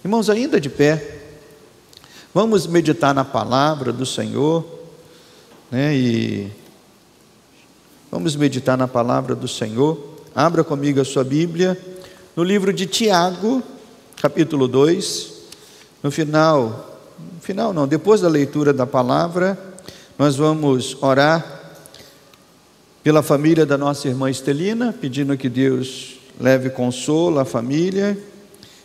Irmãos, ainda de pé, vamos meditar na palavra do Senhor, né? E vamos meditar na palavra do Senhor. Abra comigo a sua Bíblia no livro de Tiago, capítulo 2. Depois da leitura da palavra, nós vamos orar pela família da nossa irmã Estelina, pedindo que Deus leve consolo à família.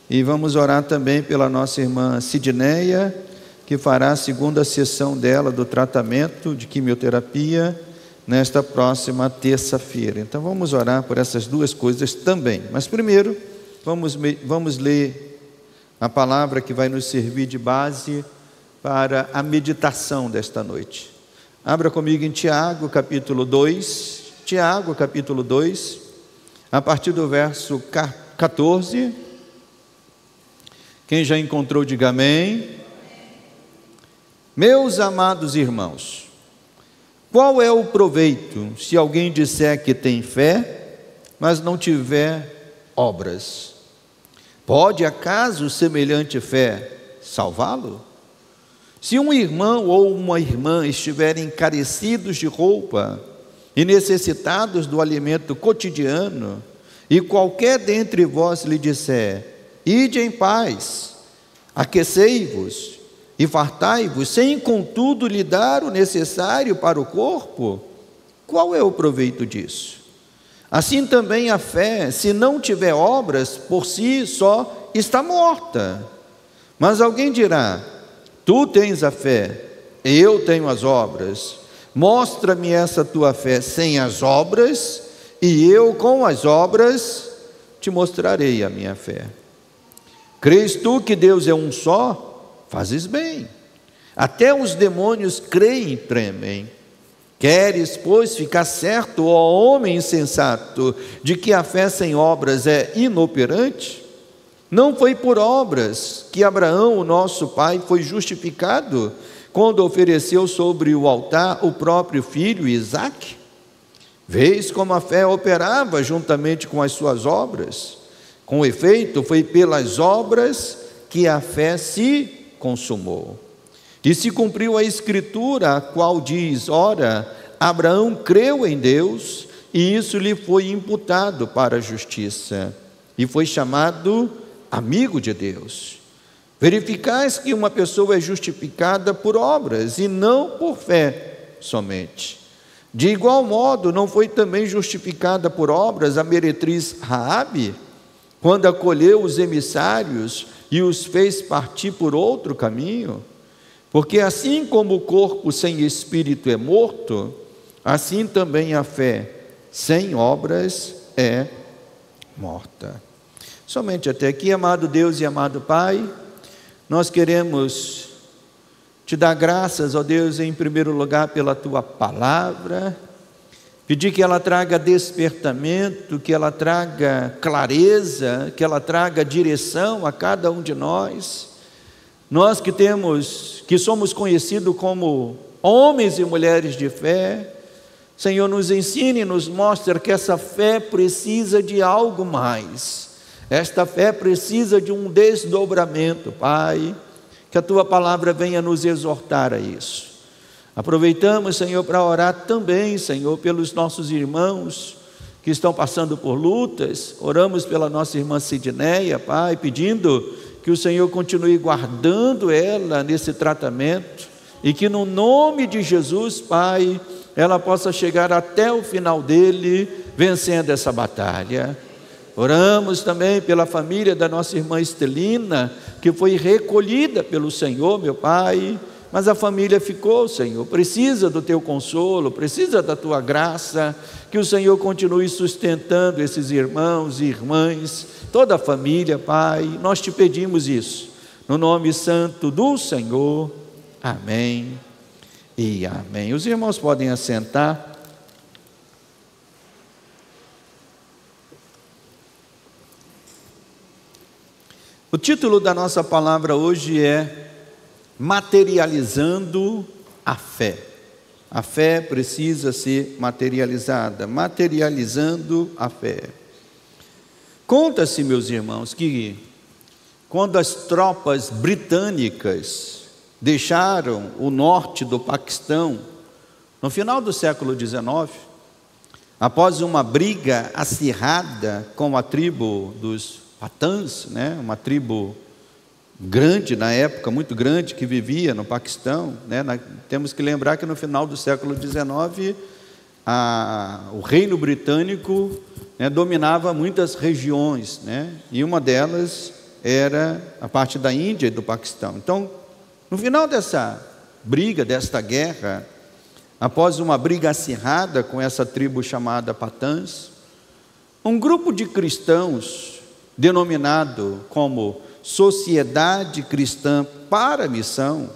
E vamos orar também pela nossa irmã Sidneia, que fará a segunda sessão dela do tratamento de quimioterapia nesta próxima terça-feira. Então vamos orar por essas duas coisas também. Mas primeiro, vamos ler a palavra que vai nos servir de base para a meditação desta noite. Abra comigo em Tiago, capítulo 2. Tiago, capítulo 2, a partir do verso 14. Quem já encontrou, diga amém. Meus amados irmãos, qual é o proveito se alguém disser que tem fé, mas não tiver obras? Pode acaso semelhante fé salvá-lo? Se um irmão ou uma irmã estiverem carecidos de roupa e necessitados do alimento cotidiano, e qualquer dentre vós lhe disser: ide em paz, aquecei-vos e fartai-vos, sem contudo lhe dar o necessário para o corpo, qual é o proveito disso? Assim também a fé, se não tiver obras, por si só está morta. Mas alguém dirá: tu tens a fé, eu tenho as obras. Mostra-me essa tua fé sem as obras, e eu com as obras te mostrarei a minha fé. Crês tu que Deus é um só? Fazes bem. Até os demônios creem e tremem. Queres, pois, ficar certo, ó homem insensato, de que a fé sem obras é inoperante? Não foi por obras que Abraão, o nosso pai, foi justificado, quando ofereceu sobre o altar o próprio filho Isaque? Vês como a fé operava juntamente com as suas obras? Com efeito, foi pelas obras que a fé se consumou. E se cumpriu a escritura, a qual diz: ora, Abraão creu em Deus, e isso lhe foi imputado para a justiça, e foi chamado amigo de Deus. Verificais que uma pessoa é justificada por obras, e não por fé somente. De igual modo, não foi também justificada por obras a meretriz Raabe, quando acolheu os emissários e os fez partir por outro caminho? Porque assim como o corpo sem espírito é morto, assim também a fé sem obras é morta. Somente até aqui, amado Deus e amado Pai, nós queremos te dar graças, ó Deus, em primeiro lugar pela tua palavra, pedir que ela traga despertamento, que ela traga clareza, que ela traga direção a cada um de nós. Nós que somos conhecidos como homens e mulheres de fé, Senhor, nos ensine e nos mostre que essa fé precisa de algo mais. Esta fé precisa de um desdobramento, Pai, que a tua palavra venha nos exortar a isso. Aproveitamos, Senhor, para orar também, Senhor, pelos nossos irmãos que estão passando por lutas. Oramos pela nossa irmã Sidneia, Pai, pedindo que o Senhor continue guardando ela nesse tratamento e que no nome de Jesus, Pai, ela possa chegar até o final dele, vencendo essa batalha. Oramos também pela família da nossa irmã Estelina, que foi recolhida pelo Senhor, meu Pai, mas a família ficou, Senhor, precisa do teu consolo, precisa da tua graça, que o Senhor continue sustentando esses irmãos e irmãs, toda a família, Pai, nós te pedimos isso, no nome santo do Senhor, amém e amém. Os irmãos podem assentar. O título da nossa palavra hoje é Materializando a Fé. A fé precisa ser materializada, materializando a fé. Conta-se, meus irmãos, que quando as tropas britânicas deixaram o norte do Paquistão, no final do século XIX, após uma briga acirrada com a tribo dos Pathans, né, uma tribo grande na época, muito grande, que vivia no Paquistão, né? Temos que lembrar que no final do século XIX, o reino britânico, né, dominava muitas regiões, né? E uma delas era a parte da Índia e do Paquistão. Então, no final dessa briga, desta guerra, após uma briga acirrada com essa tribo chamada Pathans, um grupo de cristãos, denominado como Sociedade Cristã para a Missão,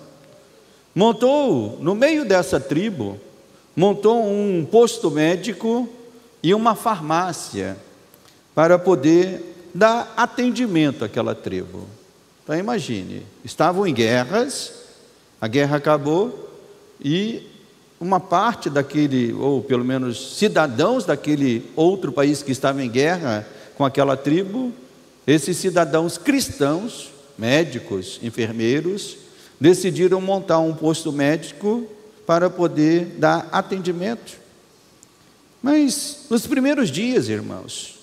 montou, no meio dessa tribo, montou um posto médico e uma farmácia para poder dar atendimento àquela tribo. Então imagine, estavam em guerras, a guerra acabou e uma parte daquele, ou pelo menos cidadãos daquele outro país que estava em guerra com aquela tribo, esses cidadãos cristãos, médicos, enfermeiros, decidiram montar um posto médico para poder dar atendimento. Mas nos primeiros dias, irmãos,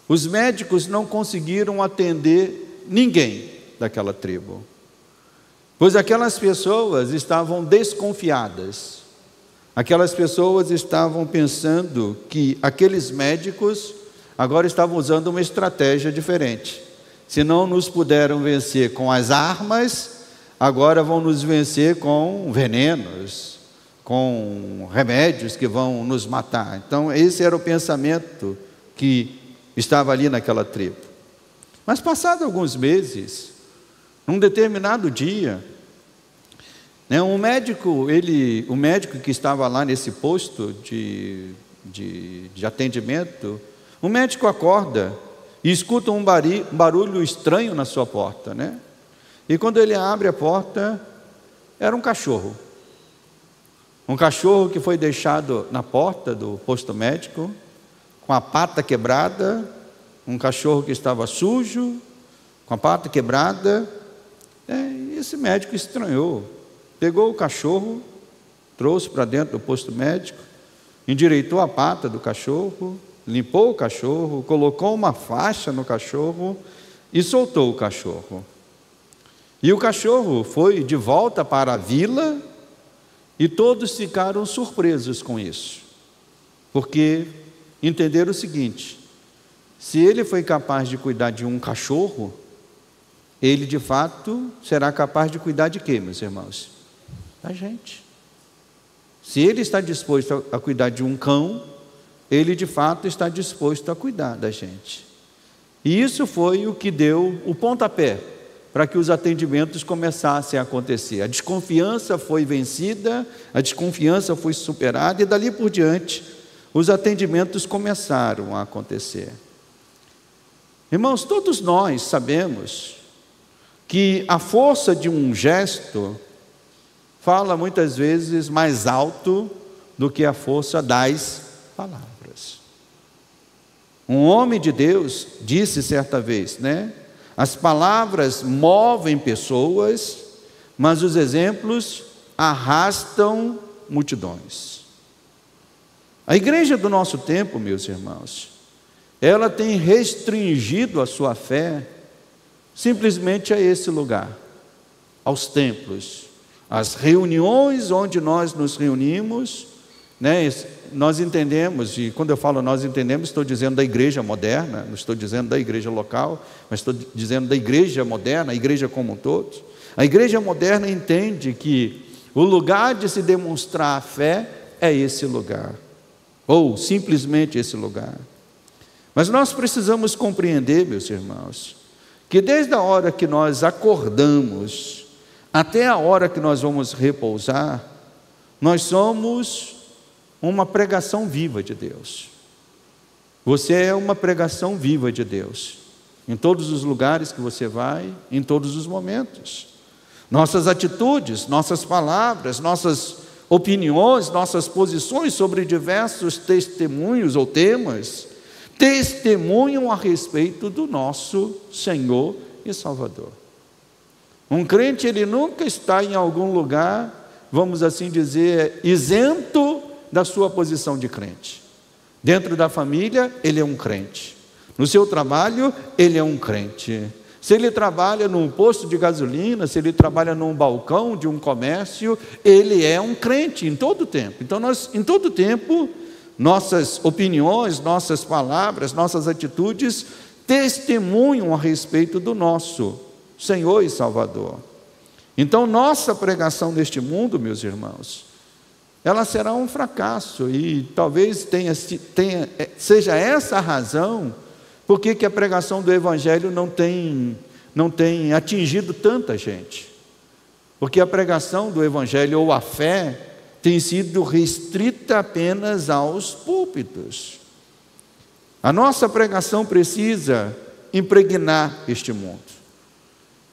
os médicos não conseguiram atender ninguém daquela tribo, pois aquelas pessoas estavam desconfiadas. Aquelas pessoas estavam pensando que aqueles médicos agora estavam usando uma estratégia diferente. Se não nos puderam vencer com as armas, agora vão nos vencer com venenos, com remédios que vão nos matar. Então esse era o pensamento que estava ali naquela tribo. Mas passados alguns meses, num determinado dia, né, o médico que estava lá nesse posto de atendimento, o médico acorda e escuta um barulho estranho na sua porta, né? E quando ele abre a porta, era um cachorro. Um cachorro que foi deixado na porta do posto médico, com a pata quebrada, um cachorro que estava sujo, com a pata quebrada. E esse médico estranhou, pegou o cachorro, trouxe para dentro do posto médico, endireitou a pata do cachorro, limpou o cachorro, colocou uma faixa no cachorro e soltou o cachorro. E o cachorro foi de volta para a vila e todos ficaram surpresos com isso, porque entenderam o seguinte: se ele foi capaz de cuidar de um cachorro, ele de fato será capaz de cuidar de quê, meus irmãos? Da gente. Se ele está disposto a cuidar de um cão, ele de fato está disposto a cuidar da gente. E isso foi o que deu o pontapé para que os atendimentos começassem a acontecer. A desconfiança foi vencida, a desconfiança foi superada e dali por diante os atendimentos começaram a acontecer. Irmãos, todos nós sabemos que a força de um gesto fala muitas vezes mais alto do que a força das palavras. Um homem de Deus disse certa vez, né? As palavras movem pessoas, mas os exemplos arrastam multidões. A igreja do nosso tempo, meus irmãos, ela tem restringido a sua fé simplesmente a esse lugar, aos templos, às reuniões onde nós nos reunimos, né? Nós entendemos, e quando eu falo nós entendemos, estou dizendo da igreja moderna, não estou dizendo da igreja local, mas estou dizendo da igreja moderna, a igreja como um todo. A igreja moderna entende que o lugar de se demonstrar a fé é esse lugar, ou simplesmente esse lugar. Mas nós precisamos compreender, meus irmãos, que desde a hora que nós acordamos até a hora que nós vamos repousar, nós somos uma pregação viva de Deus. Você é uma pregação viva de Deus, em todos os lugares que você vai, em todos os momentos. Nossas atitudes, nossas palavras, nossas opiniões, nossas posições sobre diversos testemunhos ou temas, testemunham a respeito do nosso Senhor e Salvador. Um crente, ele nunca está em algum lugar, vamos assim dizer, isento da sua posição de crente. Dentro da família, ele é um crente. No seu trabalho, ele é um crente. Se ele trabalha num posto de gasolina, se ele trabalha num balcão de um comércio, ele é um crente em todo o tempo. Então, nós, em todo o tempo, nossas opiniões, nossas palavras, nossas atitudes testemunham a respeito do nosso Senhor e Salvador. Então, nossa pregação neste mundo, meus irmãos, ela será um fracasso, e talvez seja essa a razão por que a pregação do Evangelho não tem atingido tanta gente. Porque a pregação do Evangelho, ou a fé, tem sido restrita apenas aos púlpitos. A nossa pregação precisa impregnar este mundo.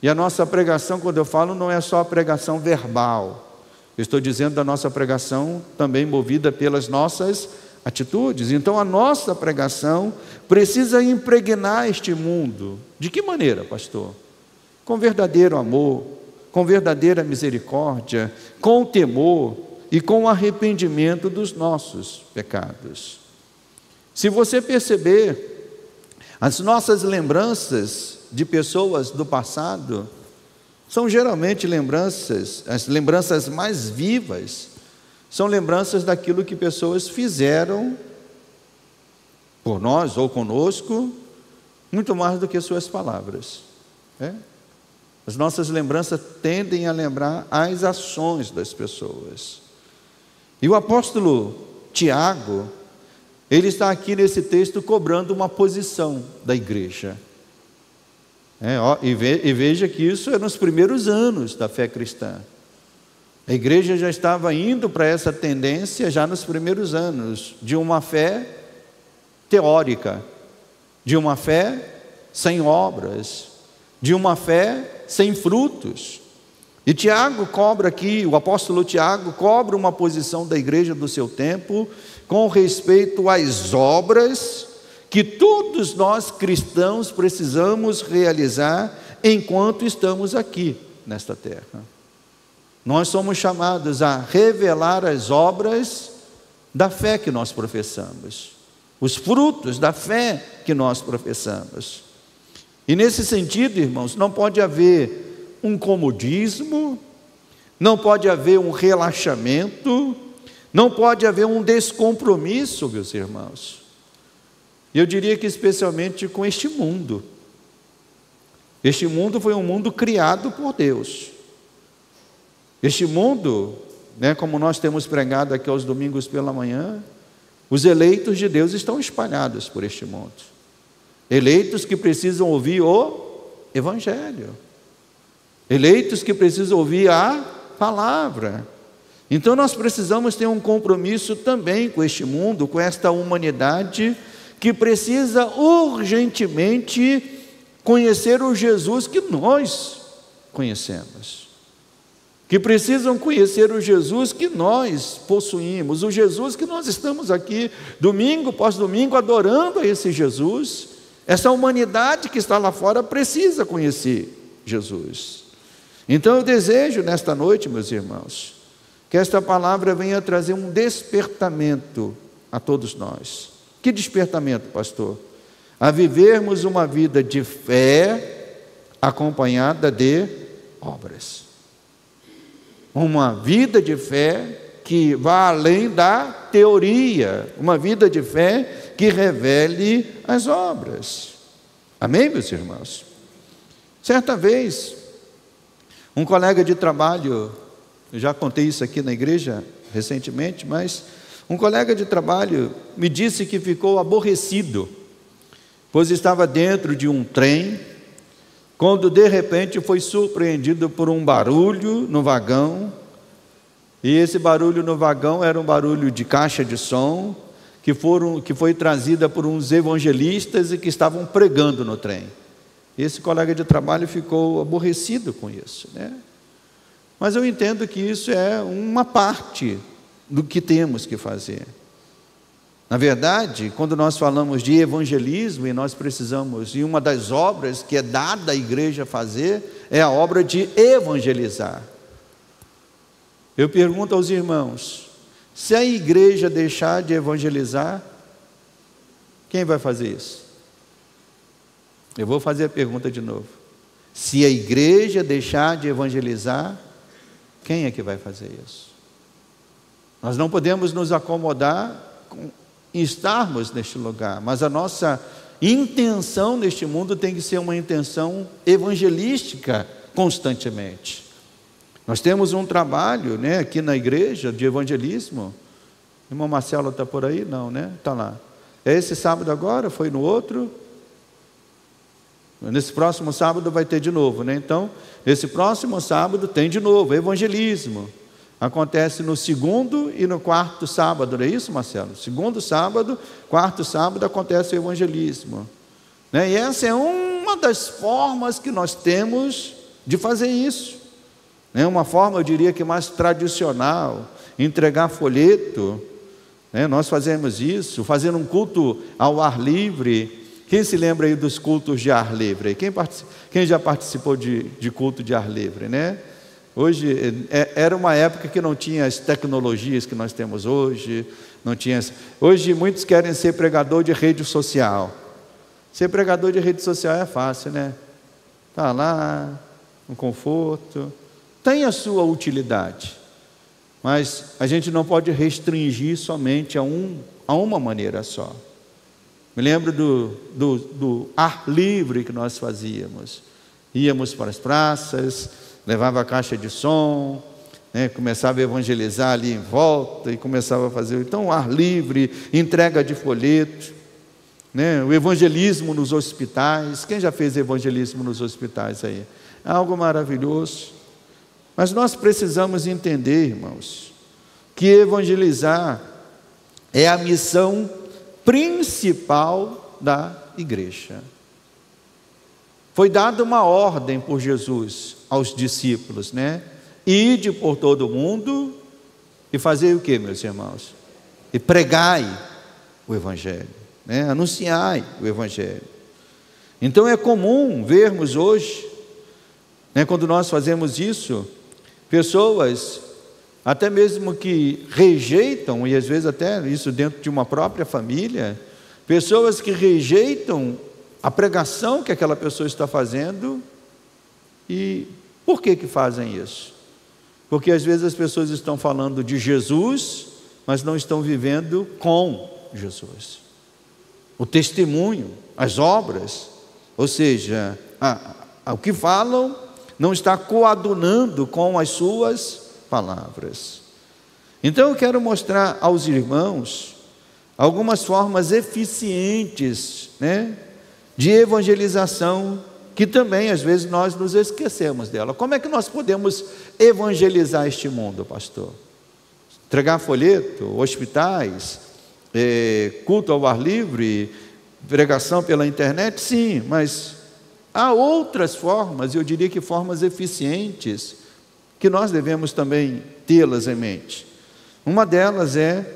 E a nossa pregação, quando eu falo, não é só a pregação verbal. Eu estou dizendo da nossa pregação também movida pelas nossas atitudes. Então, a nossa pregação precisa impregnar este mundo. De que maneira, pastor? Com verdadeiro amor, com verdadeira misericórdia, com temor e com arrependimento dos nossos pecados. Se você perceber, as nossas lembranças de pessoas do passado são geralmente as lembranças mais vivas, são lembranças daquilo que pessoas fizeram por nós ou conosco, muito mais do que suas palavras. As nossas lembranças tendem a lembrar as ações das pessoas. E o apóstolo Tiago, ele está aqui nesse texto cobrando uma posição da igreja. E veja que isso é nos primeiros anos da fé cristã. A igreja já estava indo para essa tendência já nos primeiros anos, de uma fé teórica, de uma fé sem obras, de uma fé sem frutos. E Tiago cobra aqui, o apóstolo Tiago cobra uma posição da igreja do seu tempo com respeito às obras que todos nós cristãos precisamos realizar enquanto estamos aqui nesta terra. Nós somos chamados a revelar as obras da fé que nós professamos, os frutos da fé que nós professamos. E nesse sentido, irmãos, não pode haver um comodismo, não pode haver um relaxamento, não pode haver um descompromisso, meus irmãos. E eu diria que especialmente com este mundo. Este mundo foi um mundo criado por Deus. Este mundo, como nós temos pregado aqui aos domingos pela manhã, os eleitos de Deus estão espalhados por este mundo. Eleitos que precisam ouvir o Evangelho. Eleitos que precisam ouvir a palavra. Então nós precisamos ter um compromisso também com este mundo, com esta humanidade que precisa urgentemente conhecer o Jesus que nós conhecemos, que precisam conhecer o Jesus que nós possuímos, o Jesus que nós estamos aqui, domingo após domingo, adorando a esse Jesus. Essa humanidade que está lá fora precisa conhecer Jesus. Então eu desejo nesta noite, meus irmãos, que esta palavra venha trazer um despertamento a todos nós. Que despertamento, pastor? A vivermos uma vida de fé acompanhada de obras. Uma vida de fé que vá além da teoria, uma vida de fé que revele as obras. Amém, meus irmãos? Certa vez, um colega de trabalho, eu já contei isso aqui na igreja recentemente, mas um colega de trabalho me disse que ficou aborrecido, pois estava dentro de um trem, quando de repente foi surpreendido por um barulho no vagão, e esse barulho no vagão era um barulho de caixa de som, que foi trazida por uns evangelistas e que estavam pregando no trem. Esse colega de trabalho ficou aborrecido com isso, Mas eu entendo que isso é uma parte do que temos que fazer. Na verdade, quando nós falamos de evangelismo, e nós precisamos, e uma das obras que é dada à igreja fazer, é a obra de evangelizar. Eu pergunto aos irmãos, se a igreja deixar de evangelizar, quem vai fazer isso? Eu vou fazer a pergunta de novo. Se a igreja deixar de evangelizar, quem é que vai fazer isso? Nós não podemos nos acomodar em estarmos neste lugar, mas a nossa intenção neste mundo tem que ser uma intenção evangelística constantemente. Nós temos um trabalho, né, aqui na igreja de evangelismo. O irmão Marcelo está por aí? Não, né? Está lá. É esse sábado agora? Foi no outro? Nesse próximo sábado vai ter de novo, né? Então, esse próximo sábado tem de novo, evangelismo. Acontece no segundo e no quarto sábado, não é isso, Marcelo? Segundo sábado, quarto sábado acontece o evangelismo, né? E essa é uma das formas que nós temos de fazer isso, né? Uma forma, eu diria que mais tradicional, entregar folheto, né? Nós fazemos isso, fazendo um culto ao ar livre. Quem se lembra aí dos cultos de ar livre? Quem já participou de culto de ar livre, né? Hoje, era uma época que não tinha as tecnologias que nós temos hoje, não tinha. Hoje muitos querem ser pregador de rede social. Ser pregador de rede social é fácil, né? Está lá, no conforto, tem a sua utilidade, mas a gente não pode restringir somente a uma maneira só. Me lembro do ar livre que nós fazíamos. Íamos para as praças, levava a caixa de som, né, começava a evangelizar ali em volta e começava a fazer, então, ar livre, entrega de folheto, né, o evangelismo nos hospitais. Quem já fez evangelismo nos hospitais aí? É algo maravilhoso. Mas nós precisamos entender, irmãos, que evangelizar é a missão principal da igreja. Foi dada uma ordem por Jesus aos discípulos, né? Ide por todo o mundo e fazer o que, meus irmãos? E pregai o evangelho, né? Anunciai o evangelho. Então é comum vermos hoje, né, quando nós fazemos isso, pessoas até mesmo que rejeitam, e às vezes até isso dentro de uma própria família, pessoas que rejeitam a pregação que aquela pessoa está fazendo. E por que fazem isso? Porque às vezes as pessoas estão falando de Jesus, mas não estão vivendo com Jesus. O testemunho, as obras, ou seja, o que falam não está coadunando com as suas palavras. Então eu quero mostrar aos irmãos algumas formas eficientes, né, de evangelização, que também às vezes nós nos esquecemos dela. Como é que nós podemos evangelizar este mundo, pastor? Entregar folheto, hospitais, culto ao ar livre, pregação pela internet? Sim, mas há outras formas, eu diria que formas eficientes, que nós devemos também tê-las em mente. Uma delas é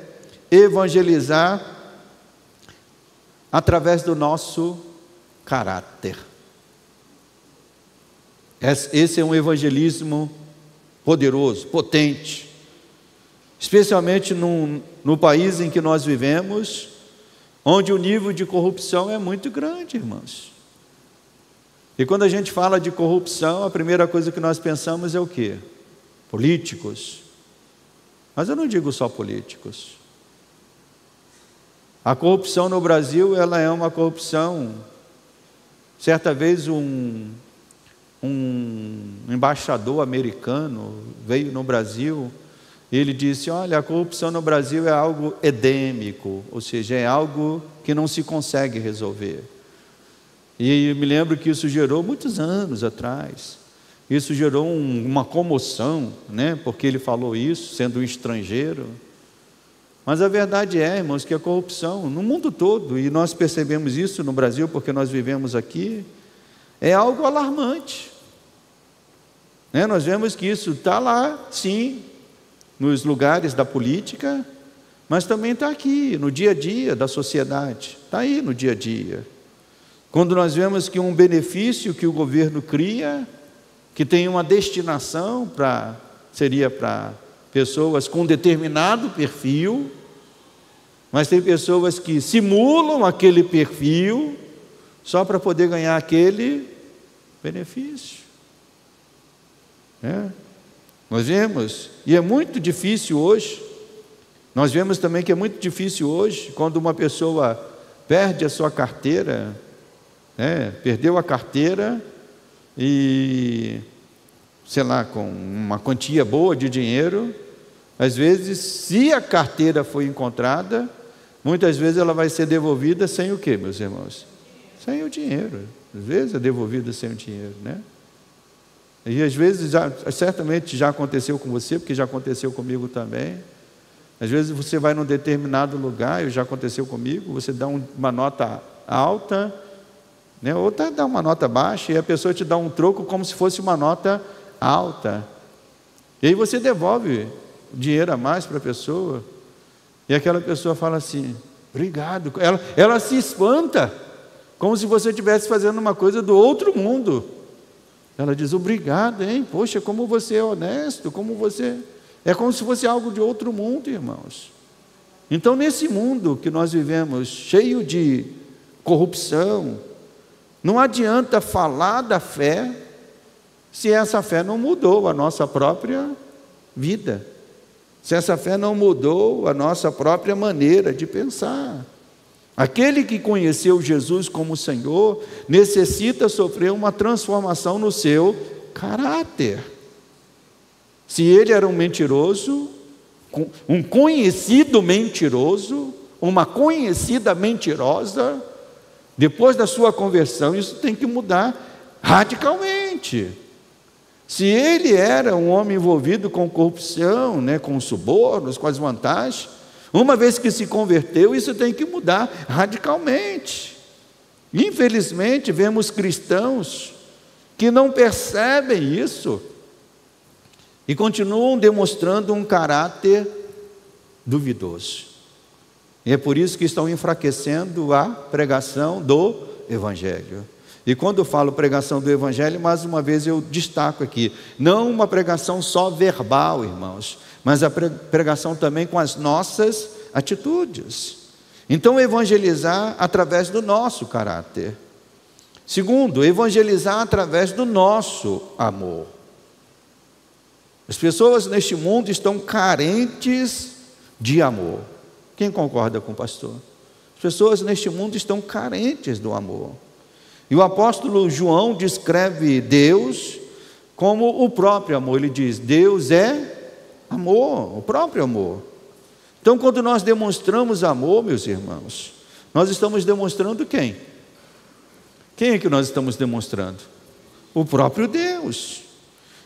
evangelizar através do nosso caráter. Esse é um evangelismo poderoso, potente, especialmente no país em que nós vivemos, onde o nível de corrupção é muito grande, irmãos. E quando a gente fala de corrupção, a primeira coisa que nós pensamos é o quê? Políticos. Mas eu não digo só políticos. A corrupção no Brasil, ela é uma corrupção. Certa vez um embaixador americano veio no Brasil, e ele disse: olha, a corrupção no Brasil é algo endêmico, ou seja, é algo que não se consegue resolver. E eu me lembro que isso gerou, muitos anos atrás, isso gerou uma comoção, né? Porque ele falou isso, sendo um estrangeiro. Mas a verdade é, irmãos, que a corrupção no mundo todo, e nós percebemos isso no Brasil porque nós vivemos aqui, é algo alarmante, né? Nós vemos que isso está lá, sim, nos lugares da política, mas também está aqui, no dia a dia da sociedade, está aí no dia a dia. Quando nós vemos que um benefício que o governo cria, que tem uma destinação seria para pessoas com determinado perfil, mas tem pessoas que simulam aquele perfil só para poder ganhar aquele benefício. Nós vemos, e é muito difícil hoje, nós vemos também que é muito difícil hoje, quando uma pessoa perde a sua carteira, perdeu a carteira e, sei lá, com uma quantia boa de dinheiro, às vezes, se a carteira foi encontrada, muitas vezes ela vai ser devolvida sem o quê, meus irmãos? Sem o dinheiro. Às vezes é devolvida sem o dinheiro, E às vezes, certamente já aconteceu com você, porque já aconteceu comigo também. Às vezes você vai num determinado lugar, já aconteceu comigo, você dá uma nota alta, ou até dá uma nota baixa, e a pessoa te dá um troco como se fosse uma nota alta. E aí você devolve dinheiro a mais para a pessoa, e aquela pessoa fala assim, obrigado. Ela se espanta, como se você estivesse fazendo uma coisa do outro mundo. Ela diz, obrigado, hein? Poxa, como você é honesto, como você... É como se fosse algo de outro mundo, irmãos. Então, nesse mundo que nós vivemos, cheio de corrupção, não adianta falar da fé, se essa fé não mudou a nossa própria vida, se essa fé não mudou a nossa própria maneira de pensar. Aquele que conheceu Jesus como Senhor, necessita sofrer uma transformação no seu caráter. Se ele era um mentiroso, um conhecido mentiroso, uma conhecida mentirosa, depois da sua conversão, isso tem que mudar radicalmente. Se ele era um homem envolvido com corrupção, com subornos, com as vantagens, uma vez que se converteu, isso tem que mudar radicalmente. Infelizmente, vemos cristãos que não percebem isso e continuam demonstrando um caráter duvidoso. E é por isso que estão enfraquecendo a pregação do Evangelho. E quando eu falo pregação do Evangelho, mais uma vez eu destaco aqui, não uma pregação só verbal, irmãos, mas a pregação também com as nossas atitudes. Então, evangelizar através do nosso caráter. Segundo, evangelizar através do nosso amor. As pessoas neste mundo estão carentes de amor. Quem concorda com o pastor? As pessoas neste mundo estão carentes do amor. E o apóstolo João descreve Deus como o próprio amor. Ele diz, Deus é amor, o próprio amor. Então, quando nós demonstramos amor, meus irmãos, nós estamos demonstrando quem? Quem é que nós estamos demonstrando? O próprio Deus.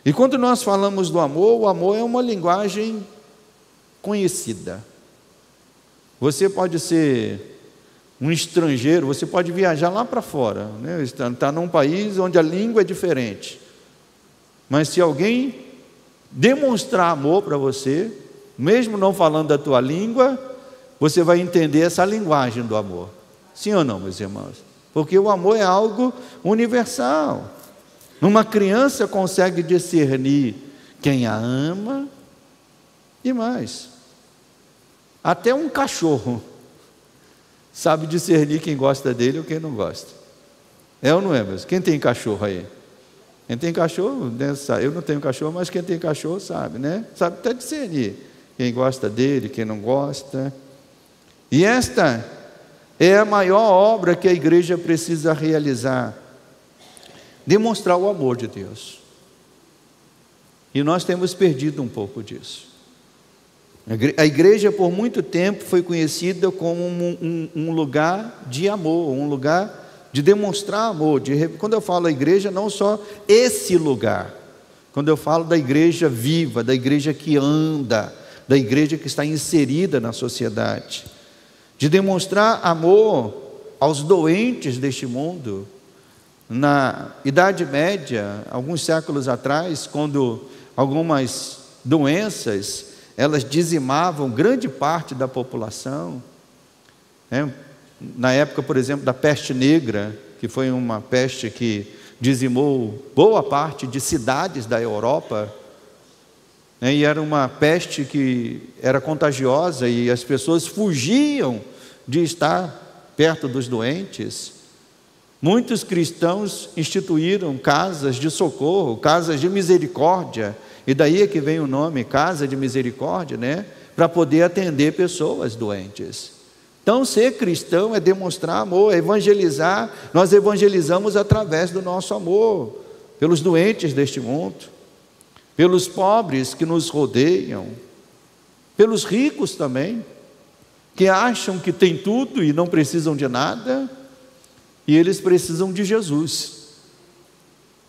E quando nós falamos do amor, o amor é uma linguagem conhecida. Você pode ser um estrangeiro, você pode viajar lá para fora, está num país onde a língua é diferente. Mas se alguém demonstrar amor para você, mesmo não falando a tua língua, você vai entender essa linguagem do amor. Sim ou não, meus irmãos? Porque o amor é algo universal. Uma criança consegue discernir quem a ama e mais. Até um cachorro sabe discernir quem gosta dele ou quem não gosta. É ou não é, mesmo? Quem tem cachorro aí? Quem tem cachorro, eu não tenho cachorro, mas quem tem cachorro sabe, Sabe até discernir quem gosta dele, quem não gosta. E esta é a maior obra que a igreja precisa realizar. Demonstrar o amor de Deus. E nós temos perdido um pouco disso. A igreja por muito tempo foi conhecida como um lugar de amor, um lugar de demonstrar amor. Quando eu falo a igreja, não só esse lugar. Quando eu falo da igreja viva, da igreja que anda, da igreja que está inserida na sociedade. De demonstrar amor aos doentes deste mundo. Na Idade Média, alguns séculos atrás, quando algumas doenças elas dizimavam grande parte da população, né? Na época, por exemplo, da peste negra, que foi uma peste que dizimou boa parte de cidades da Europa, né? E era uma peste que era contagiosa e as pessoas fugiam de estar perto dos doentes. Muitos cristãos instituíram casas de socorro, casas de misericórdia, e daí é que vem o nome, casa de misericórdia, né? Para poder atender pessoas doentes. Então, ser cristão é demonstrar amor, é evangelizar. Nós evangelizamos através do nosso amor, pelos doentes deste mundo, pelos pobres que nos rodeiam, pelos ricos também, que acham que tem tudo e não precisam de nada, e eles precisam de Jesus.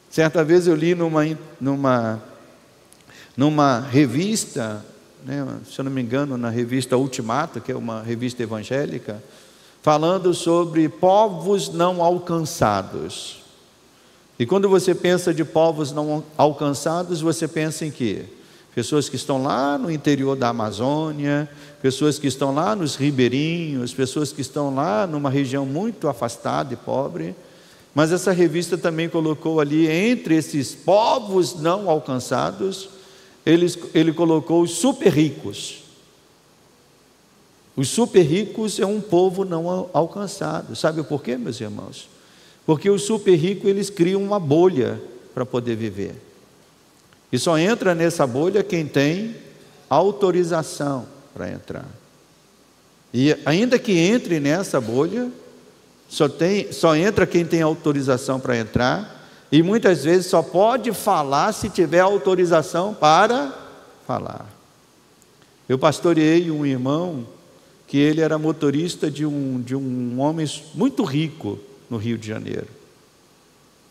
Certa vez eu li numa revista, né, se eu não me engano, na revista Ultimato, que é uma revista evangélica, falando sobre povos não alcançados. E quando você pensa de povos não alcançados, você pensa em quê? Pessoas que estão lá no interior da Amazônia, pessoas que estão lá nos ribeirinhos, pessoas que estão lá numa região muito afastada e pobre. Mas essa revista também colocou ali, entre esses povos não alcançados, ele colocou os super ricos. Os super ricos é um povo não alcançado. Sabe por quê, meus irmãos? Porque os super ricos, eles criam uma bolha para poder viver. E só entra nessa bolha quem tem autorização para entrar. E ainda que entre nessa bolha, só entra quem tem autorização para entrar. E muitas vezes só pode falar se tiver autorização para falar. Eu pastoreei um irmão que ele era motorista de um homem muito rico no Rio de Janeiro,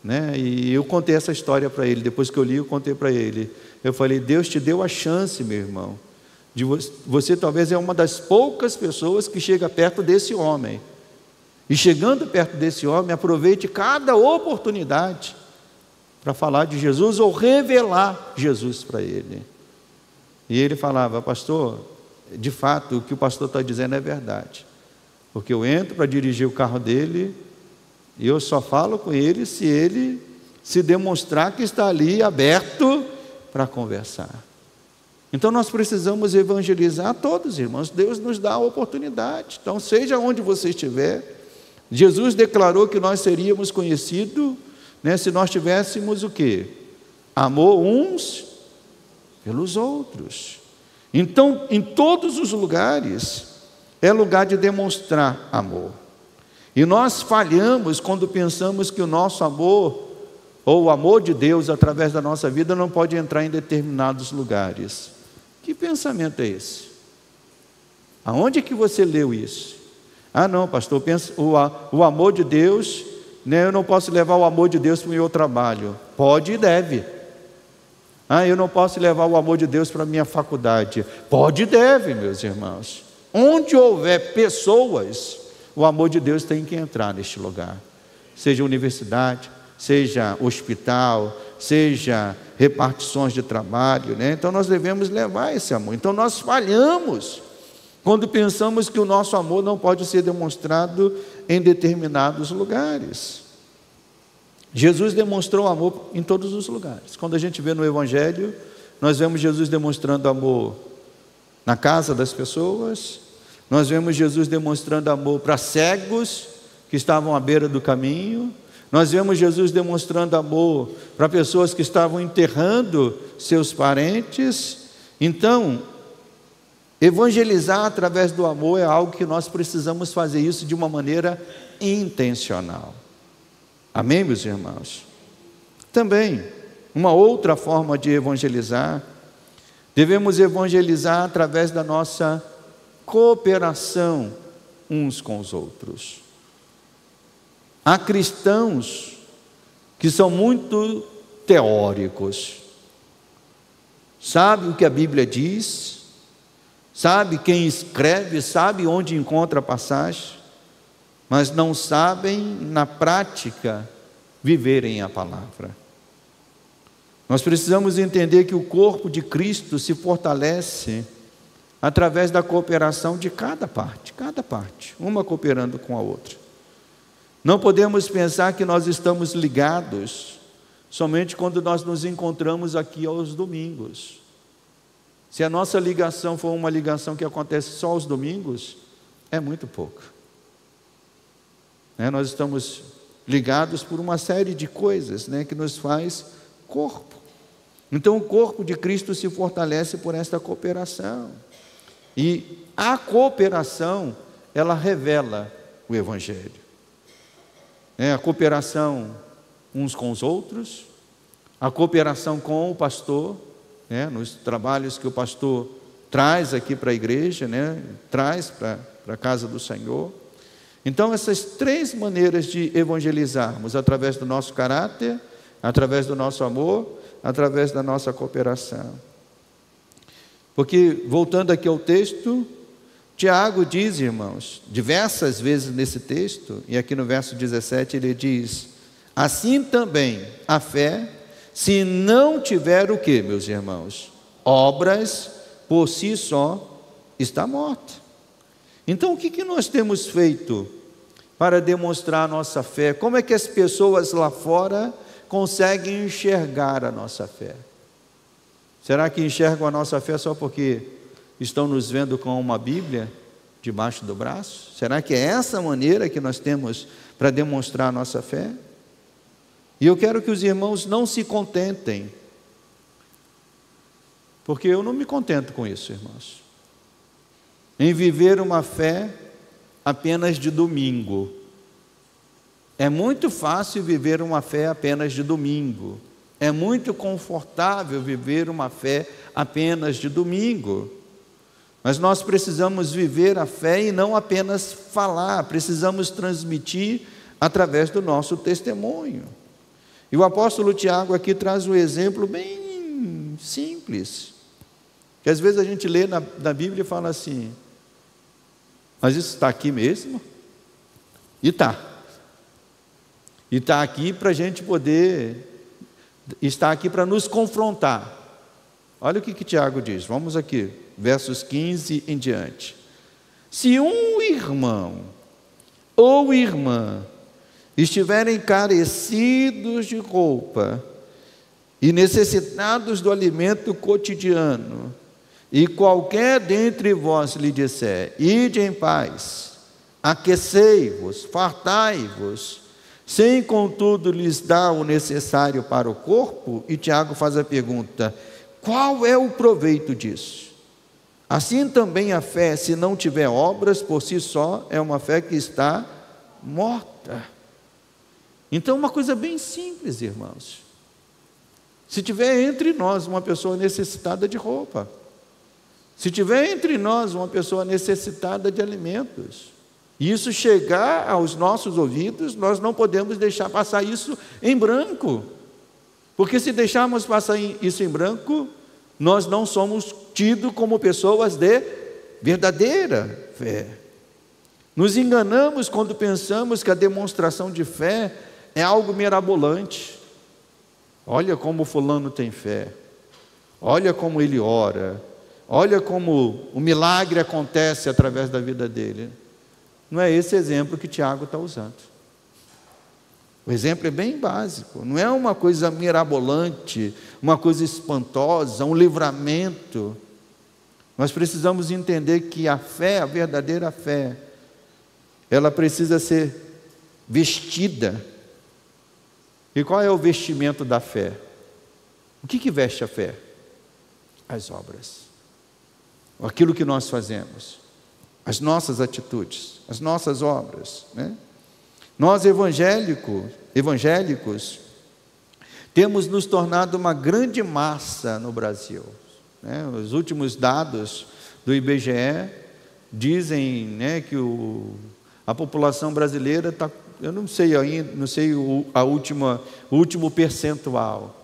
né? E eu contei essa história para ele. Depois que eu li, eu contei para ele. Eu falei: Deus te deu a chance, meu irmão, de você talvez é uma das poucas pessoas que chega perto desse homem. E chegando perto desse homem, aproveite cada oportunidade para falar de Jesus ou revelar Jesus para ele. E ele falava: pastor, de fato o que o pastor está dizendo é verdade, porque eu entro para dirigir o carro dele e eu só falo com ele se ele se demonstrar que está ali aberto para conversar. Então nós precisamos evangelizar todos, irmãos. Deus nos dá a oportunidade. Então, seja onde você estiver, Jesus declarou que nós seríamos conhecidos, né, se nós tivéssemos o quê? Amor uns pelos outros. Então, em todos os lugares, é lugar de demonstrar amor. E nós falhamos quando pensamos que o nosso amor, ou o amor de Deus através da nossa vida, não pode entrar em determinados lugares. Que pensamento é esse? Aonde que você leu isso? Ah, não, pastor, o amor de Deus, né, eu não posso levar o amor de Deus para o meu trabalho. Pode e deve. Ah, eu não posso levar o amor de Deus para a minha faculdade. Pode e deve, meus irmãos. Onde houver pessoas, o amor de Deus tem que entrar neste lugar. Seja universidade, seja hospital, seja repartições de trabalho, né? Então nós devemos levar esse amor. Então nós falhamos quando pensamos que o nosso amor não pode ser demonstrado em determinados lugares. Jesus demonstrou amor em todos os lugares. Quando a gente vê no Evangelho, nós vemos Jesus demonstrando amor na casa das pessoas, nós vemos Jesus demonstrando amor para cegos que estavam à beira do caminho, nós vemos Jesus demonstrando amor para pessoas que estavam enterrando seus parentes. Então, evangelizar através do amor é algo que nós precisamos fazer isso de uma maneira intencional. Amém, meus irmãos? Também, uma outra forma de evangelizar, devemos evangelizar através da nossa cooperação uns com os outros. Há cristãos que são muito teóricos, sabe o que a Bíblia diz, sabe quem escreve, sabe onde encontra a passagem, mas não sabem na prática viverem a palavra. Nós precisamos entender que o corpo de Cristo se fortalece através da cooperação de cada parte, uma cooperando com a outra. Não podemos pensar que nós estamos ligados somente quando nós nos encontramos aqui aos domingos. Se a nossa ligação for uma ligação que acontece só aos domingos, é muito pouco. Nós estamos ligados por uma série de coisas, que nos faz corpo. Então o corpo de Cristo se fortalece por esta cooperação. E a cooperação, ela revela o Evangelho. A cooperação uns com os outros, a cooperação com o pastor, nos trabalhos que o pastor traz aqui para a igreja, traz para a casa do Senhor. Então essas três maneiras de evangelizarmos, através do nosso caráter, através do nosso amor, através da nossa cooperação. Porque, voltando aqui ao texto, Tiago diz, irmãos, diversas vezes nesse texto, e aqui no verso 17 ele diz: assim também a fé, se não tiver o quê, meus irmãos? Obras, por si só, está morta. Então o que nós temos feito para demonstrar a nossa fé? Como é que as pessoas lá fora conseguem enxergar a nossa fé? Será que enxergam a nossa fé só porque estão nos vendo com uma Bíblia debaixo do braço? Será que é essa maneira que nós temos para demonstrar a nossa fé? E eu quero que os irmãos não se contentem, porque eu não me contento com isso, irmãos, em viver uma fé apenas de domingo. É muito fácil viver uma fé apenas de domingo. É muito confortável viver uma fé apenas de domingo. Mas nós precisamos viver a fé e não apenas falar, precisamos transmitir através do nosso testemunho. E o apóstolo Tiago aqui traz um exemplo bem simples, que às vezes a gente lê na Bíblia e fala assim: mas isso está aqui mesmo? E está. E está aqui para a gente poder, está aqui para nos confrontar. Olha o que Tiago diz, vamos aqui, versos 15 em diante. Se um irmão ou irmã estiverem carecidos de roupa e necessitados do alimento cotidiano, e qualquer dentre vós lhe disser: ide em paz, aquecei-vos, fartai-vos, sem contudo lhes dar o necessário para o corpo, e Tiago faz a pergunta: qual é o proveito disso? Assim também a fé, se não tiver obras, por si só, é uma fé que está morta. Então, uma coisa bem simples, irmãos. Se tiver entre nós uma pessoa necessitada de roupa, se tiver entre nós uma pessoa necessitada de alimentos, e isso chegar aos nossos ouvidos, nós não podemos deixar passar isso em branco, porque se deixarmos passar isso em branco, nós não somos tidos como pessoas de verdadeira fé. Nos enganamos quando pensamos que a demonstração de fé é algo mirabolante. Olha como fulano tem fé, olha como ele ora, olha como o milagre acontece através da vida dele. Não é esse exemplo que Tiago está usando. O exemplo é bem básico, não é uma coisa mirabolante, uma coisa espantosa, um livramento. Nós precisamos entender que a fé, a verdadeira fé, ela precisa ser vestida. E qual é o vestimento da fé? O que veste a fé? As obras. Aquilo que nós fazemos, as nossas atitudes, as nossas obras, Nós evangélicos, temos nos tornado uma grande massa no Brasil. Os últimos dados do IBGE dizem que a população brasileira está, eu não sei ainda, não sei o último percentual,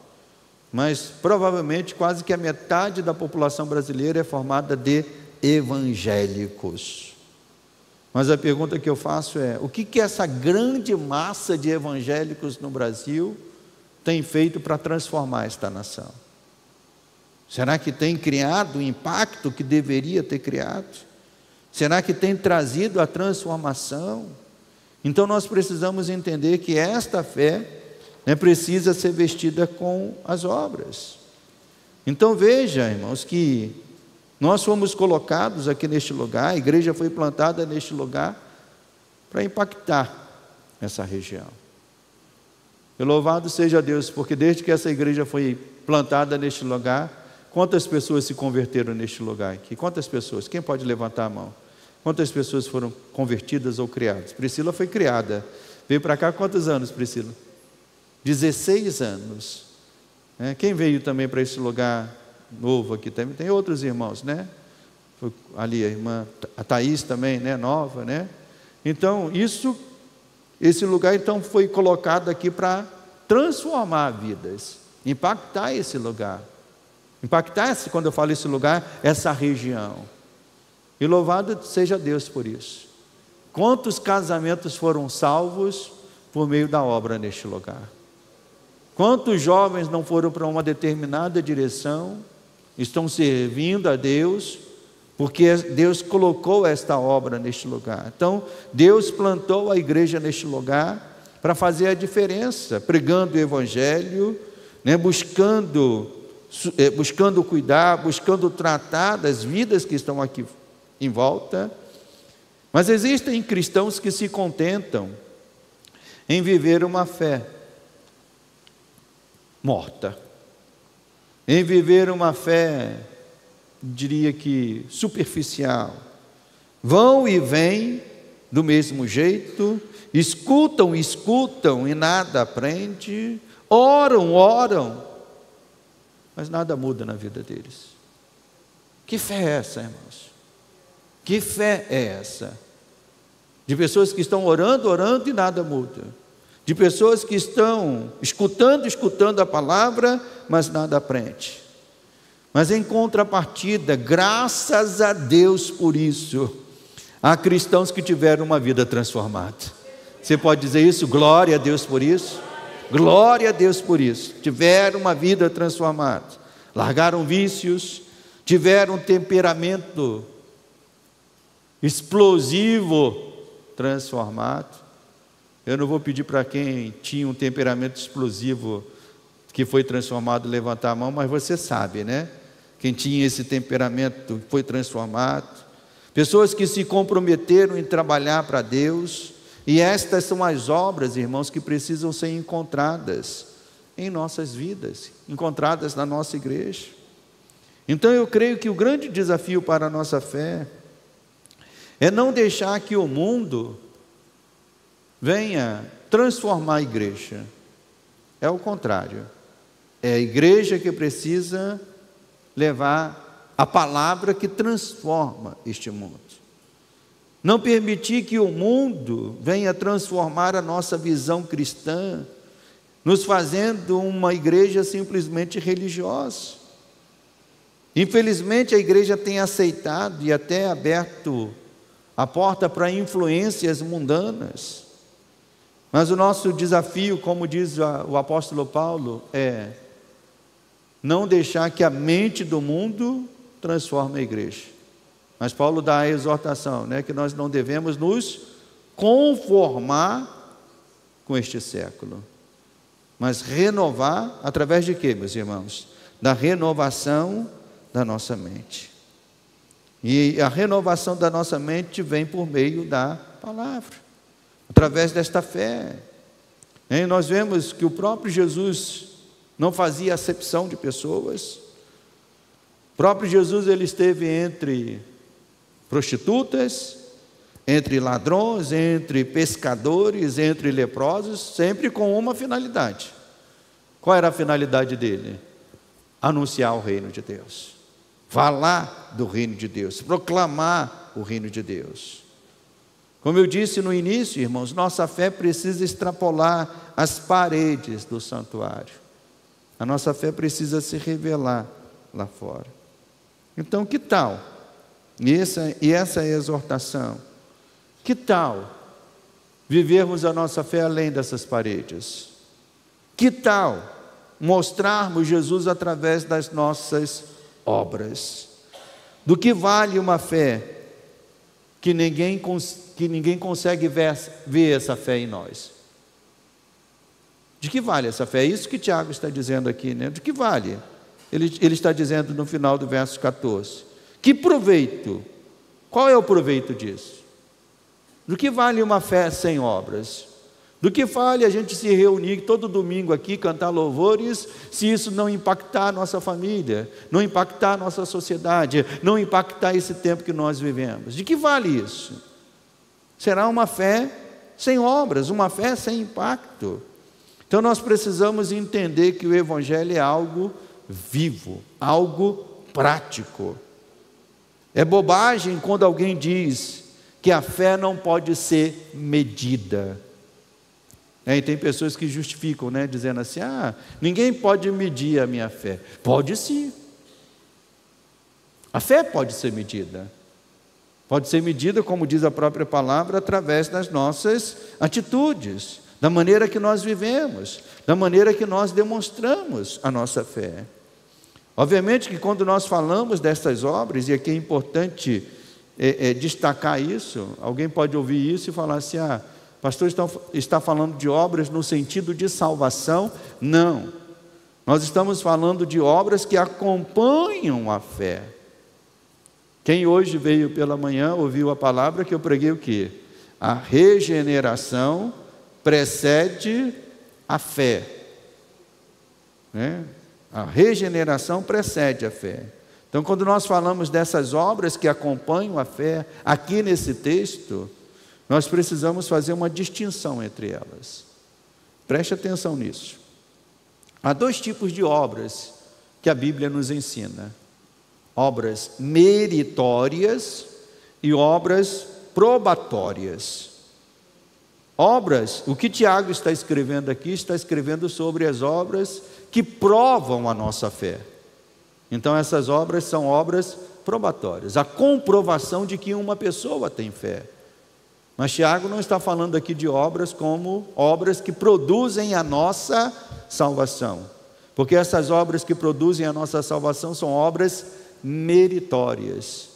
mas provavelmente quase que a metade da população brasileira é formada de evangélicos. Mas a pergunta que eu faço é: o que essa grande massa de evangélicos no Brasil tem feito para transformar esta nação? Será que tem criado o impacto que deveria ter criado? Será que tem trazido a transformação? Então nós precisamos entender que esta fé, precisa ser vestida com as obras. Então veja, irmãos, que nós fomos colocados aqui neste lugar, a igreja foi plantada neste lugar para impactar essa região. E louvado seja Deus, porque desde que essa igreja foi plantada neste lugar, quantas pessoas se converteram neste lugar aqui? Quantas pessoas? Quem pode levantar a mão? Quantas pessoas foram convertidas ou criadas? Priscila foi criada. Veio para cá há quantos anos, Priscila? 16 anos. Quem veio também para esse lugar novo aqui também? Tem outros irmãos, né? Foi ali a irmã, a Thaís também, né? Nova, né? Então, esse lugar então foi colocado aqui para transformar vidas, impactar esse lugar. Impactar, quando eu falo esse lugar, essa região. E louvado seja Deus por isso. Quantos casamentos foram salvos por meio da obra neste lugar? Quantos jovens não foram para uma determinada direção, estão servindo a Deus, porque Deus colocou esta obra neste lugar. Então, Deus plantou a igreja neste lugar para fazer a diferença, pregando o Evangelho, buscando cuidar, buscando tratar das vidas que estão aqui em volta. Mas existem cristãos que se contentam em viver uma fé morta, em viver uma fé, diria que superficial. Vão e vêm do mesmo jeito, escutam e nada aprende, oram, mas nada muda na vida deles. Que fé é essa, irmãos? Que fé é essa? De pessoas que estão orando e nada muda. De pessoas que estão escutando a palavra, mas nada aprende. Mas em contrapartida, graças a Deus por isso, há cristãos que tiveram uma vida transformada. Você pode dizer isso? Glória a Deus por isso. Glória a Deus por isso. Tiveram uma vida transformada. Largaram vícios, tiveram um temperamento explosivo transformado. Eu não vou pedir para quem tinha um temperamento explosivo que foi transformado levantar a mão, mas você sabe, né? Quem tinha esse temperamento foi transformado. Pessoas que se comprometeram em trabalhar para Deus. E estas são as obras, irmãos, que precisam ser encontradas em nossas vidas, encontradas na nossa igreja. Então eu creio que o grande desafio para a nossa fé é não deixar que o mundo venha transformar a igreja. É o contrário. É a igreja que precisa levar a palavra que transforma este mundo. Não permitir que o mundo venha transformar a nossa visão cristã, nos fazendo uma igreja simplesmente religiosa. Infelizmente a igreja tem aceitado e até aberto a porta para influências mundanas. Mas o nosso desafio, como diz o apóstolo Paulo, é não deixar que a mente do mundo transforme a igreja. Mas Paulo dá a exortação, que nós não devemos nos conformar com este século, mas renovar, através de quê, meus irmãos? Da renovação da nossa mente. E a renovação da nossa mente vem por meio da palavra, através desta fé. E nós vemos que o próprio Jesus não fazia acepção de pessoas. O próprio Jesus, ele esteve entre prostitutas, entre ladrões, entre pescadores, entre leprosos, sempre com uma finalidade. Qual era a finalidade dele? Anunciar o reino de Deus, falar do reino de Deus, proclamar o reino de Deus. Como eu disse no início, irmãos, nossa fé precisa extrapolar as paredes do santuário. A nossa fé precisa se revelar lá fora. Então, que tal? E essa é a exortação. Que tal vivermos a nossa fé além dessas paredes? Que tal mostrarmos Jesus através das nossas obras. Do que vale uma fé que ninguém consegue ver essa fé em nós? De que vale essa fé? É isso que Tiago está dizendo aqui, né? De que vale? Ele está dizendo no final do verso 14. Que proveito? Qual é o proveito disso? Do que vale uma fé sem obras? Do que vale a gente se reunir todo domingo aqui, cantar louvores, se isso não impactar a nossa família, não impactar a nossa sociedade, não impactar esse tempo que nós vivemos? De que vale isso? Será uma fé sem obras, uma fé sem impacto. Então nós precisamos entender que o Evangelho é algo vivo, algo prático. É bobagem quando alguém diz que a fé não pode ser medida. E tem pessoas que justificam, né, dizendo assim: ninguém pode medir a minha fé. Pode sim. A fé pode ser medida. Pode ser medida, como diz a própria palavra, através das nossas atitudes, da maneira que nós vivemos, da maneira que nós demonstramos a nossa fé. Obviamente que quando nós falamos dessas obras, e aqui é importante destacar isso, alguém pode ouvir isso e falar assim: pastor está falando de obras no sentido de salvação. Não, nós estamos falando de obras que acompanham a fé. Quem hoje veio pela manhã ouviu a palavra que eu preguei o quê? A regeneração precede a fé, né? A regeneração precede a fé. Então, quando nós falamos dessas obras que acompanham a fé, aqui nesse texto, nós precisamos fazer uma distinção entre elas. Preste atenção nisso. Há dois tipos de obras que a Bíblia nos ensina: obras meritórias e obras probatórias. Obras, o que Tiago está escrevendo aqui, está escrevendo sobre as obras que provam a nossa fé. Então essas obras são obras probatórias, a comprovação de que uma pessoa tem fé. Mas Tiago não está falando aqui de obras como obras que produzem a nossa salvação, porque essas obras que produzem a nossa salvação são obras meritórias,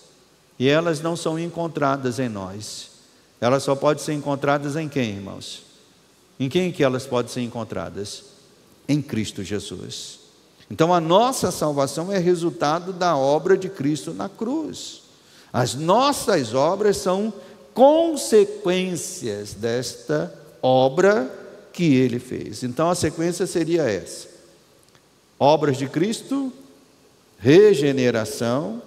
e elas não são encontradas em nós. Elas só podem ser encontradas em quem, irmãos? Em quem que elas podem ser encontradas? Em Cristo Jesus. Então a nossa salvação é resultado da obra de Cristo na cruz. As nossas obras são consequências desta obra que Ele fez. Então a sequência seria essa: obras de Cristo, regeneração,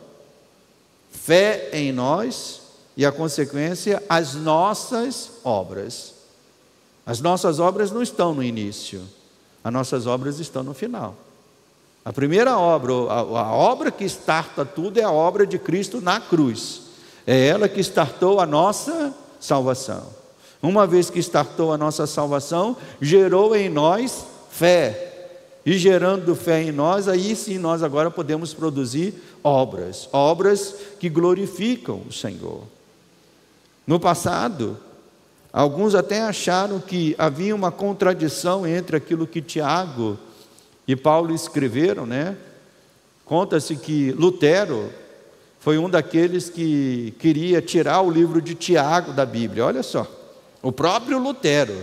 fé em nós, e a consequência, as nossas obras. As nossas obras não estão no início, as nossas obras estão no final. A primeira obra, a obra que starta tudo, é a obra de Cristo na cruz. É ela que startou a nossa salvação. Uma vez que startou a nossa salvação, gerou em nós fé. E gerando fé em nós, aí sim nós agora podemos produzir obras. Obras que glorificam o Senhor. No passado, alguns até acharam que havia uma contradição entre aquilo que Tiago e Paulo escreveram, né? Conta-se que Lutero foi um daqueles que queria tirar o livro de Tiago da Bíblia. Olha só, o próprio Lutero,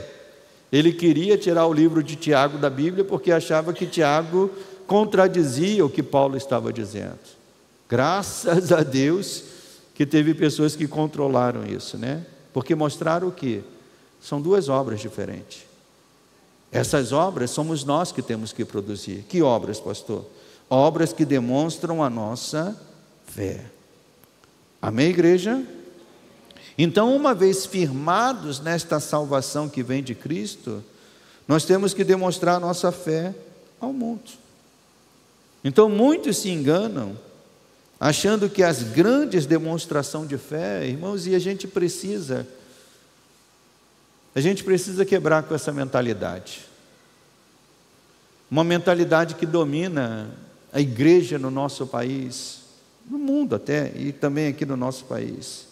ele queria tirar o livro de Tiago da Bíblia porque achava que Tiago contradizia o que Paulo estava dizendo. Graças a Deus que teve pessoas que controlaram isso, né? Porque mostraram o quê? São duas obras diferentes. Essas obras somos nós que temos que produzir. Que obras, pastor? Obras que demonstram a nossa fé. Amém, igreja? Então, uma vez firmados nesta salvação que vem de Cristo, nós temos que demonstrar a nossa fé ao mundo. Então, muitos se enganam, achando que as grandes demonstrações de fé, irmãos, e a gente precisa quebrar com essa mentalidade. Uma mentalidade que domina a igreja no nosso país, no mundo até, e também aqui no nosso país.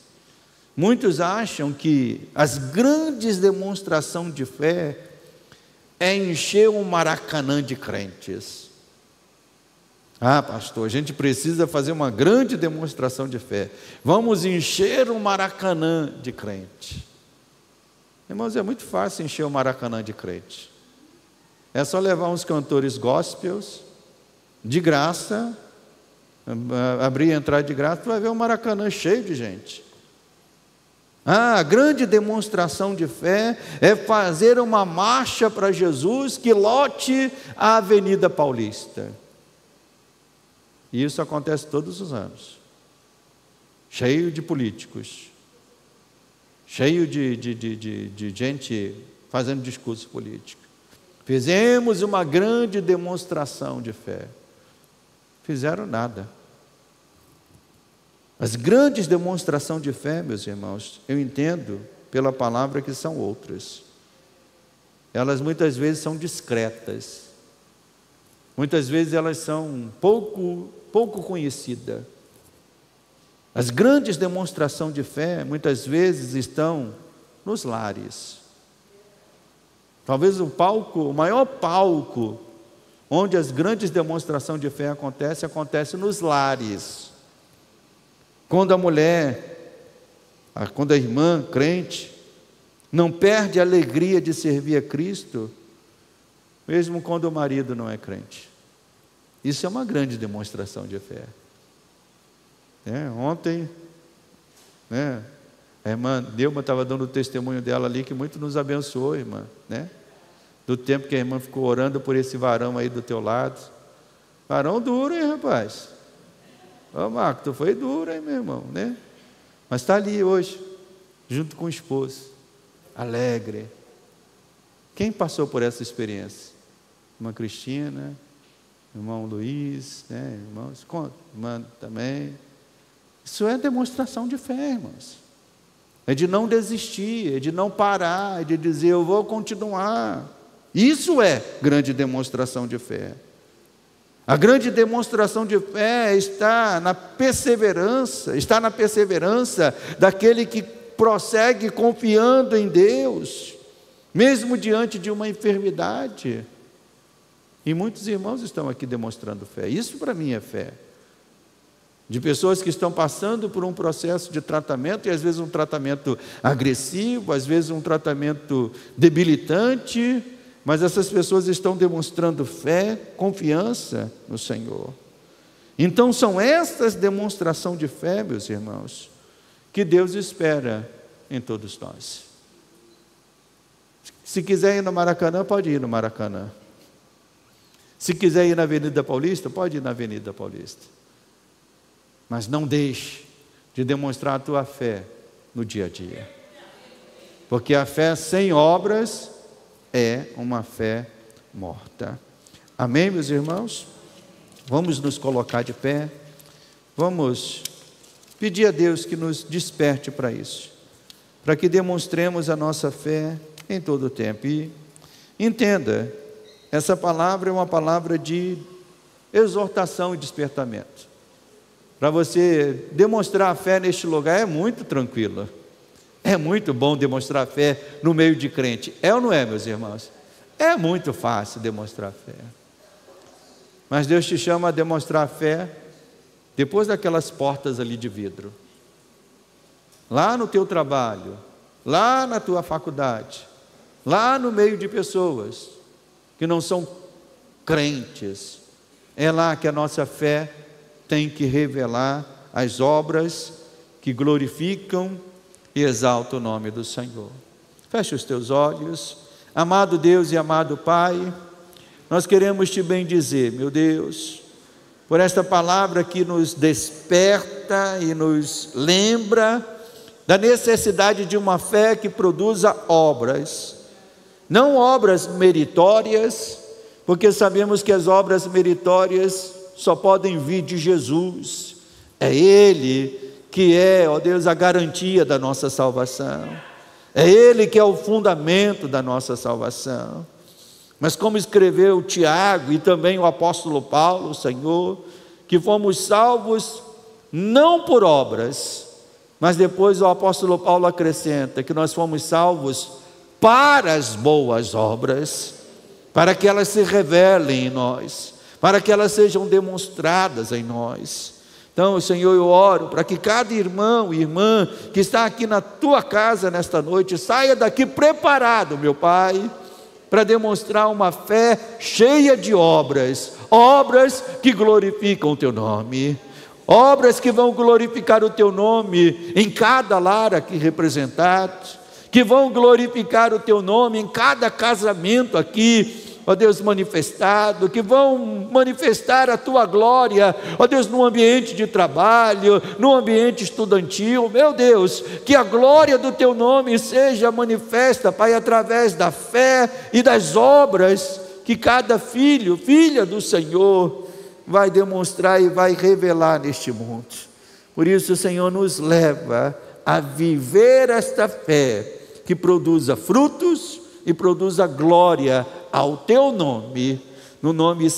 Muitos acham que as grandes demonstrações de fé é encher um Maracanã de crentes. Ah, pastor, a gente precisa fazer uma grande demonstração de fé. Vamos encher o Maracanã de crente. Irmãos, é muito fácil encher o Maracanã de crente. É só levar uns cantores gospels, de graça, abrir e entrar de graça, tu vai ver o Maracanã cheio de gente. Ah, a grande demonstração de fé é fazer uma marcha para Jesus que lote a Avenida Paulista. E isso acontece todos os anos. Cheio de políticos, cheio de gente fazendo discurso político. Fizemos uma grande demonstração de fé. Fizeram nada. As grandes demonstrações de fé, meus irmãos, eu entendo pela palavra que são outras. Elas muitas vezes são discretas. Muitas vezes elas são pouco conhecidas. As grandes demonstrações de fé, muitas vezes estão nos lares. Talvez o maior palco, onde as grandes demonstrações de fé acontece nos lares. Quando a mulher, quando a irmã crente, não perde a alegria de servir a Cristo, mesmo quando o marido não é crente. Isso é uma grande demonstração de fé. Ontem, a irmã Delma estava dando o testemunho dela ali, que muito nos abençoou, irmã, do tempo que a irmã ficou orando por esse varão aí do teu lado. Varão duro, hein, rapaz? Ô Marco, tu foi duro, hein, meu irmão, Mas está ali hoje, junto com o esposo, alegre. Quem passou por essa experiência? Irmã Cristina, irmão Luiz, irmãos, irmã também. Isso é demonstração de fé, irmãos. É de não desistir, é de não parar, é de dizer, eu vou continuar. Isso é grande demonstração de fé. A grande demonstração de fé está na perseverança daquele que prossegue confiando em Deus, mesmo diante de uma enfermidade. E muitos irmãos estão aqui demonstrando fé. Isso para mim é fé. De pessoas que estão passando por um processo de tratamento, e às vezes um tratamento agressivo, às vezes um tratamento debilitante, mas essas pessoas estão demonstrando fé, confiança no Senhor. Então são estas demonstrações de fé, meus irmãos, que Deus espera em todos nós. Se quiser ir no Maracanã, pode ir no Maracanã. Se quiser ir na Avenida Paulista, pode ir na Avenida Paulista. Mas não deixe de demonstrar a tua fé no dia a dia. Porque a fé sem obras é uma fé morta. Amém, meus irmãos? Vamos nos colocar de pé. Vamos pedir a Deus que nos desperte para isso. Para que demonstremos a nossa fé em todo o tempo. E entenda, essa palavra é uma palavra de exortação e despertamento. Para você demonstrar a fé neste lugar é muito tranquilo. É muito bom demonstrar fé no meio de crente. É ou não é, meus irmãos? É muito fácil demonstrar fé. Mas Deus te chama a demonstrar fé depois daquelas portas ali de vidro. Lá no teu trabalho, lá na tua faculdade, lá no meio de pessoas que não são crentes. É lá que a nossa fé tem que revelar as obras que glorificam e exaltam o nome do Senhor. Feche os teus olhos. Amado Deus e amado Pai, nós queremos te bendizer, meu Deus, por esta palavra que nos desperta e nos lembra da necessidade de uma fé que produza obras, não obras meritórias, porque sabemos que as obras meritórias só podem vir de Jesus. É Ele que é, ó Deus, a garantia da nossa salvação. É Ele que é o fundamento da nossa salvação. Mas como escreveu Tiago e também o apóstolo Paulo, Senhor, que fomos salvos não por obras, mas depois o apóstolo Paulo acrescenta que nós fomos salvos para as boas obras, para que elas se revelem em nós, para que elas sejam demonstradas em nós. Então, Senhor, eu oro para que cada irmão e irmã que está aqui na tua casa nesta noite saia daqui preparado, meu Pai, para demonstrar uma fé cheia de obras, obras que glorificam o teu nome, obras que vão glorificar o teu nome em cada lar aqui representado, que vão glorificar o teu nome em cada casamento aqui, ó Deus, manifestado, que vão manifestar a tua glória, ó Deus, no ambiente de trabalho, no ambiente estudantil. Meu Deus, que a glória do teu nome seja manifesta, Pai, através da fé e das obras que cada filho, filha do Senhor vai demonstrar e vai revelar neste mundo. Por isso, Senhor, nos leva a viver esta fé que produza frutos e produza glória ao teu nome, no nome